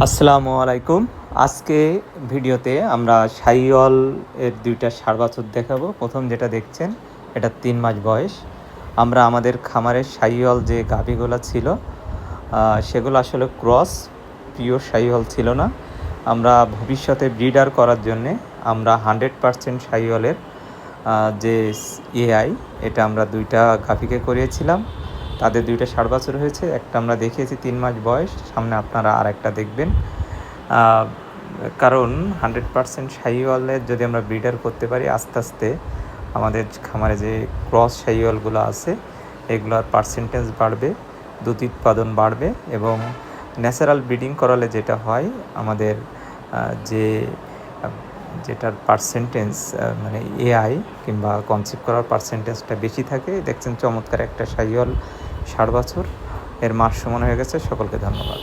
আসসালামু আলাইকুম। আজকে ভিডিওতে আমরা শাহিওয়াল এর ২টা ষাঁড় বাছুর দেখাবো। প্রথম যেটা দেখছেন এটা ৩ মাস বয়স। আমরা আমাদের খামারের শাহিওয়াল যে গাভীগুলা ছিল সেগুলো আসলে ক্রস, পিওর শাহিওয়াল ছিল না। আমরা ভবিষ্যতে ব্রিডার করার জন্যে আমরা 100% শাহিওয়ালের যে এআই এটা আমরা ২টা গাভীকে করিয়েছিলাম। তাদের ২টা ষাঁড় বাছুর হয়েছে। একটা আমরা দেখিয়েছি ৩ মাস বয়স, সামনে আপনারা আরেকটা দেখবেন। কারণ 100% শাহিওয়ালের যদি আমরা ব্রিডার করতে পারি, আস্তে আস্তে আমাদের খামারে যে ক্রস শাহিওয়ালগুলো আছে এগুলোর পার্সেন্টেজ বাড়বে, দুধ উৎপাদন বাড়বে এবং ন্যাচারাল ব্রিডিং করালে যেটা হয় আমাদের যে যেটার পার্সেন্টেজ মানে এআই কিংবা কনসেপ্ট করার পার্সেন্টেজটা বেশি থাকে। দেখছেন চমৎকার একটা শাহিওয়াল ষাঁড় বাছুর, এর মাস সমান হয়ে গেছে। সকলকে ধন্যবাদ।